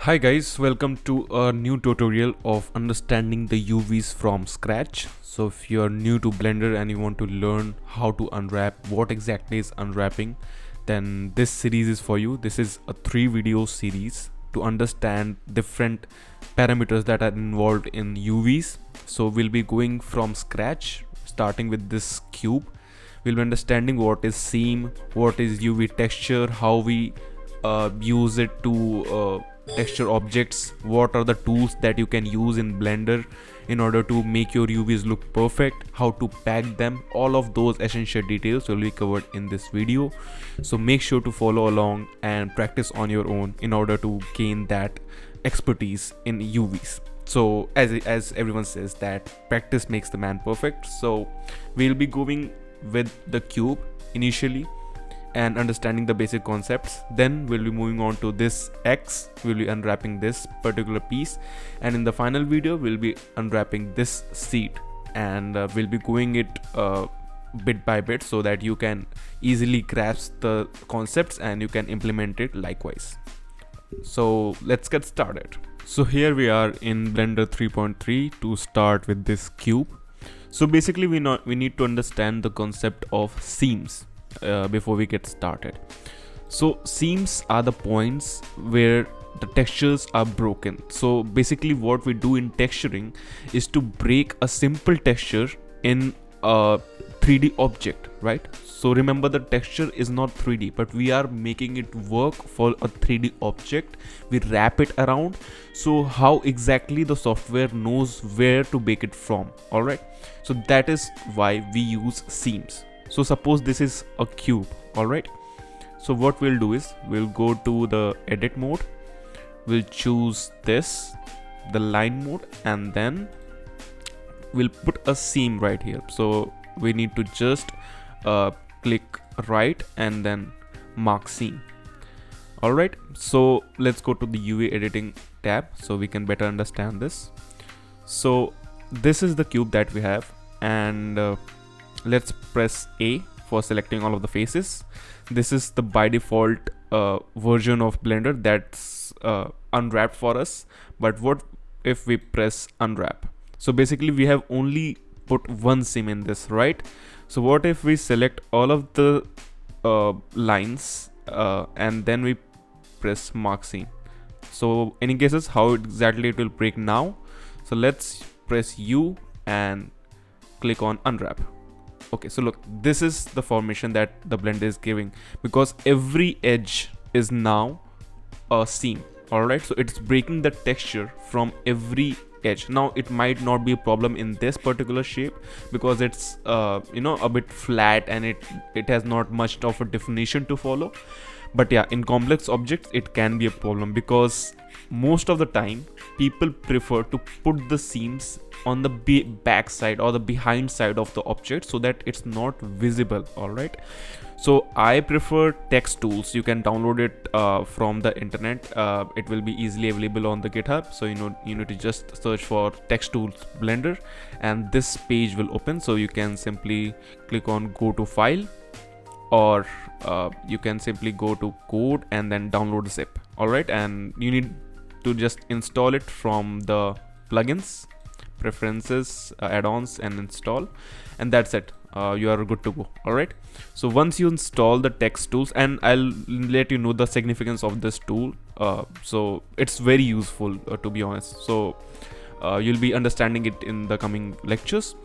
Hi guys, welcome to a new tutorial of understanding the UVs from scratch. So if you are new to Blender and you want to learn how to unwrap, what exactly is unwrapping, then this series is for you. This is a 3 video series to understand different parameters that are involved in UVs. So we'll be going from scratch, starting with this cube. We'll be understanding what is seam, what is UV texture, how we use it to texture objects, what are the tools that you can use in Blender in order to make your UVs look perfect, how to pack them. All of those essential details will be covered in this video, so make sure to follow along and practice on your own in order to gain that expertise in UVs. So as everyone says that practice makes the man perfect, so we'll be going with the cube initially and understanding the basic concepts. Then we'll be moving on to this X, we'll be unwrapping this particular piece, and in the final video we'll be unwrapping this seat, and we'll be going it bit by bit so that you can easily grasp the concepts and you can implement it likewise. So let's get started. So here we are in Blender 3.3 to start with this cube. So basically we need to understand the concept of seams before we get started. So seams are the points where the textures are broken. So basically what we do in texturing is to break a simple texture in a 3D object, right? So remember, the texture is not 3D, but we are making it work for a 3D object. We wrap it around, so how exactly the software knows where to break it from. All right, so that is why we use seams. So suppose this is a cube, alright. So what we'll do is we'll go to the edit mode, we'll choose this, the line mode, and then we'll put a seam right here. So we need to just click right and then mark seam. Alright, so let's go to the UV editing tab so we can better understand this. So this is the cube that we have, and let's press A for selecting all of the faces. This is the by default version of Blender that's unwrapped for us. But what if we press unwrap? So basically we have only put one seam in this, right? So what if we select all of the lines and then we press mark seam? So in cases, how exactly it will break now? So let's press U and click on unwrap. Okay, so look, this is the formation that the Blender is giving, because every edge is now a seam. All right, so it's breaking the texture from every edge. Now it might not be a problem in this particular shape because it's a bit flat and it has not much of a definition to follow. But yeah, in complex objects it can be a problem, because most of the time people prefer to put the seams on the back side or the behind side of the object so that it's not visible. All right, so I prefer text tools. You can download it from the internet. It will be easily available on the GitHub. So you need to just search for text tools Blender and this page will open. So you can simply click on go to file, or you can simply go to code and then download the zip. All right, and you need to just install it from the plugins, preferences, add-ons, and install, and that's it. You are good to go. All right, so once you install the text tools, and I'll let you know the significance of this tool, so it's very useful to be honest. So you'll be understanding it in the coming lectures.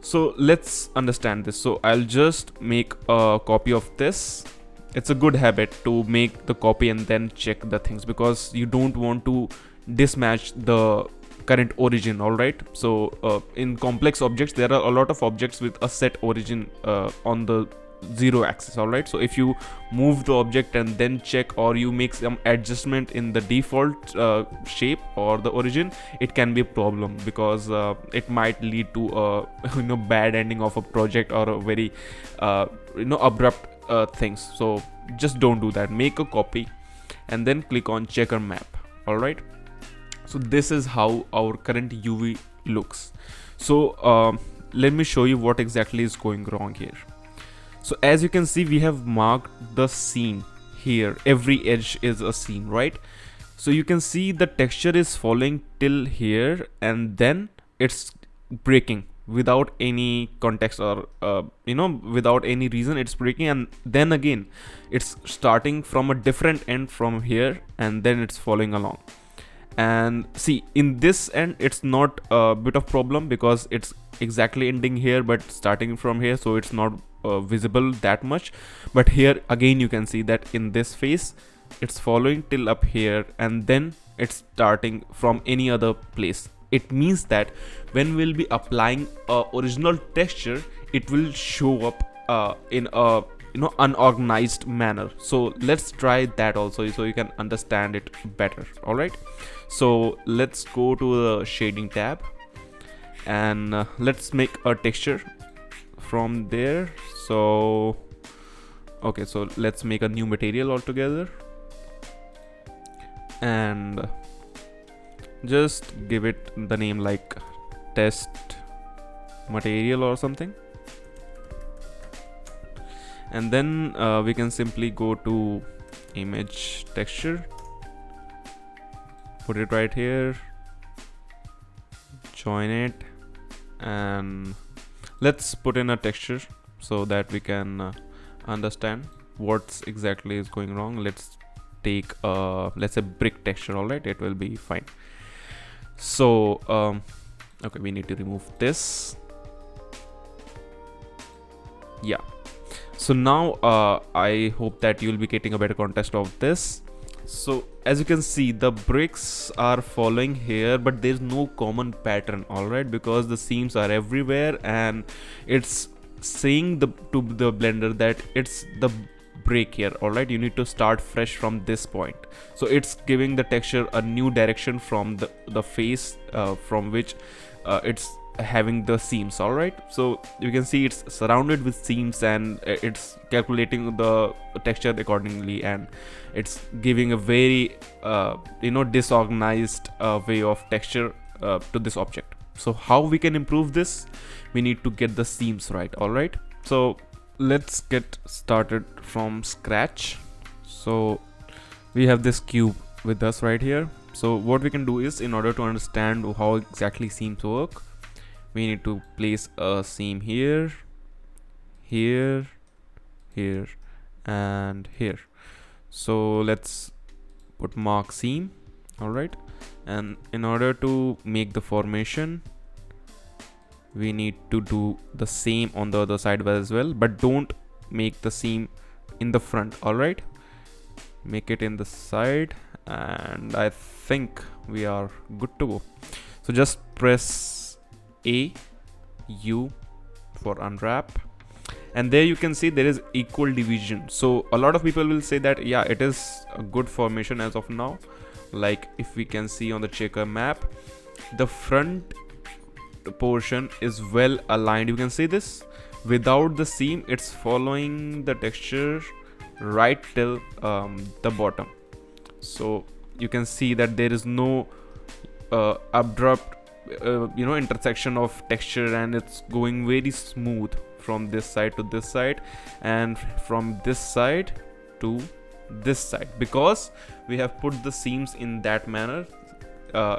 So let's understand this. So I'll just make a copy of this. It's a good habit to make the copy and then check the things, because you don't want to mismatch the current origin. All right, so in complex objects there are a lot of objects with a set origin on the 0 axis. All right, so if you move the object and then check, or you make some adjustment in the default shape or the origin, it can be a problem, because it might lead to a bad ending of a project or a very abrupt things. So just don't do that. Make a copy and then click on checker map. All right, so this is how our current UV looks. So let me show you what exactly is going wrong here. So as you can see, we have marked the seam here. Every edge is a seam, right? So you can see the texture is following till here, and then it's breaking without any context, or without any reason it's breaking, and then again it's starting from a different end from here, and then it's following along. And see, in this end it's not a bit of problem because it's exactly ending here but starting from here, so it's not visible that much. But here again you can see that in this phase it's following till up here, and then it's starting from any other place. It means that when we'll be applying a original texture, it will show up in a unorganized manner. So let's try that also, so you can understand it better. All right, so let's go to the shading tab, and let's make a texture from there. So okay, so let's make a new material altogether, and just give it the name like test material or something. And then we can simply go to image texture, put it right here, join it, and let's put in a texture so that we can understand what's exactly is going wrong. Let's take let's say brick texture. All right, it will be fine. So okay, we need to remove this. Yeah, so now I hope that you'll be getting a better context of this. So as you can see, the bricks are following here, but there's no common pattern. All right, because the seams are everywhere, and it's saying to the blender that it's the break here. All right, you need to start fresh from this point. So it's giving the texture a new direction from the face from which it's having the seams. All right, so you can see it's surrounded with seams, and it's calculating the texture accordingly, and it's giving a very disorganized way of texture to this object. So how we can improve this? We need to get the seams right. All right, so let's get started from scratch. So we have this cube with us right here. So what we can do is, in order to understand how exactly seams work, we need to place a seam here, here, here, and here. So let's put mark seam. All right, and in order to make the formation, we need to do the same on the other side as well, but don't make the seam in the front. All right, make it in the side, and I think we are good to go. So just press U for unwrap, and there you can see there is equal division. So a lot of people will say that yeah, it is a good formation as of now. Like if we can see on the checker map, the front portion is well aligned. You can see this without the seam, it's following the texture right till the bottom. So you can see that there is no abrupt intersection of texture, and it's going very smooth from this side to this side, and from this side to this side, because we have put the seams in that manner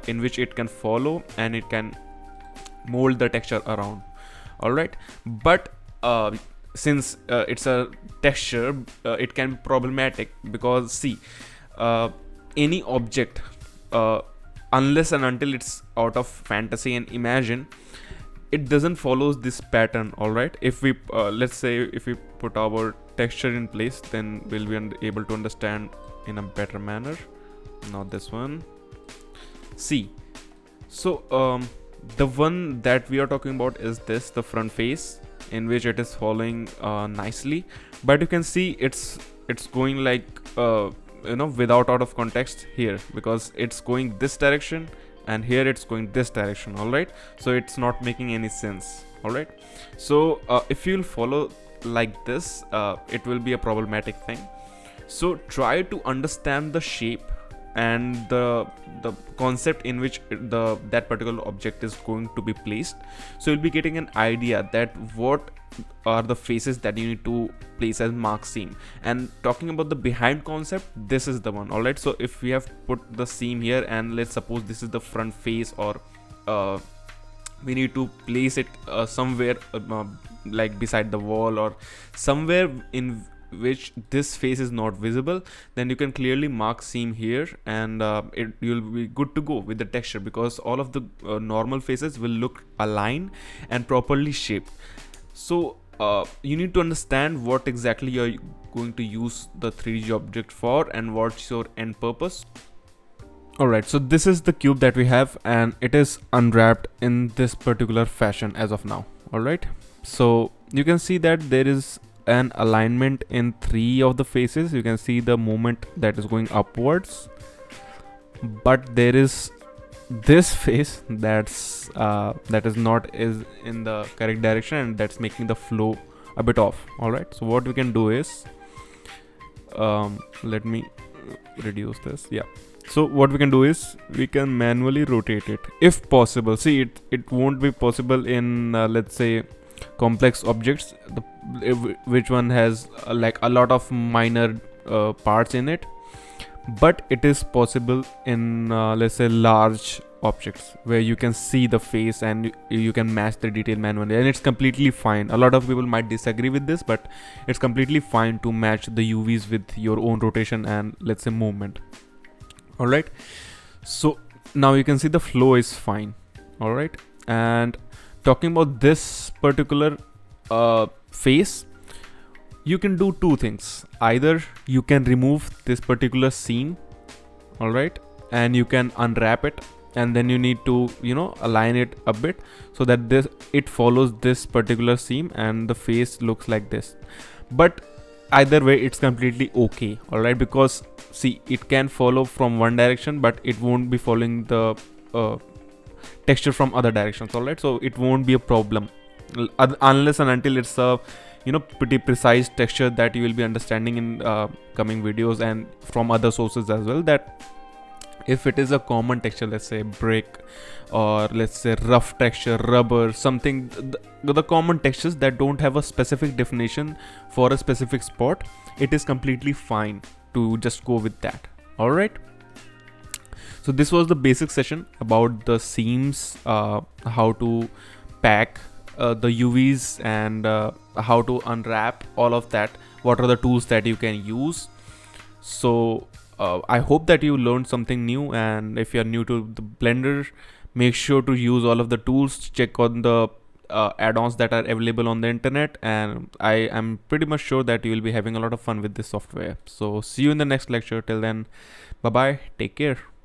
in which it can follow and it can mold the texture around. All right, but since it's a texture, it can be problematic, because see, any object, unless and until it's out of fantasy and imagine, it doesn't follow this pattern. All right, if we let's say if we put our texture in place, then we'll be able to understand in a better manner. Not this one. See, so the one that we are talking about is this, the front face, in which it is following nicely, but you can see it's going like without out of context here, because it's going this direction and here it's going this direction. All right, so it's not making any sense. All right, so if you'll follow like this, it will be a problematic thing. So try to understand the shape and the concept in which that particular object is going to be placed. So you'll be getting an idea that what are the faces that you need to place as mark seam. And talking about the behind concept, this is the one. All right, so if we have put the seam here, and let's suppose this is the front face, or we need to place it somewhere like beside the wall, or somewhere in which this face is not visible, then you can clearly mark seam here, and you'll be good to go with the texture, because all of the normal faces will look aligned and properly shaped. So you need to understand what exactly you're going to use the 3D object for and what's your end purpose. Alright, so this is the cube that we have, and it is unwrapped in this particular fashion as of now. Alright, so you can see that there is an alignment in 3 of the faces. You can see the movement that is going upwards, but there is this face that is not in the correct direction, and that's making the flow a bit off. Alright, so what we can do is let me reduce this. Yeah, so what we can do is we can manually rotate it if possible. See, it won't be possible in let's say complex objects, which one has like a lot of minor parts in it, but it is possible in let's say large objects where you can see the face and you can match the detail manually, and it's completely fine. A lot of people might disagree with this, but it's completely fine to match the UVs with your own rotation and let's say movement. All right, so now you can see the flow is fine. All right, and talking about this particular face, you can do 2 things. Either you can remove this particular seam, all right, and you can unwrap it, and then you need to align it a bit so that it follows this particular seam and the face looks like this. But either way, it's completely okay. All right, because see, it can follow from one direction, but it won't be following the texture from other directions. All right, so it won't be a problem unless and until it's a pretty precise texture that you will be understanding in coming videos and from other sources as well, that if it is a common texture, let's say brick, or let's say rough texture, rubber, something, the common textures that don't have a specific definition for a specific spot, it is completely fine to just go with that. All right, so this was the basic session about the seams, how to pack the UVs, and how to unwrap all of that, what are the tools that you can use. So I hope that you learned something new, and if you're new to the Blender, make sure to use all of the tools, check on the add-ons that are available on the internet, and I am pretty much sure that you will be having a lot of fun with this software. So see you in the next lecture. Till then, bye bye, take care.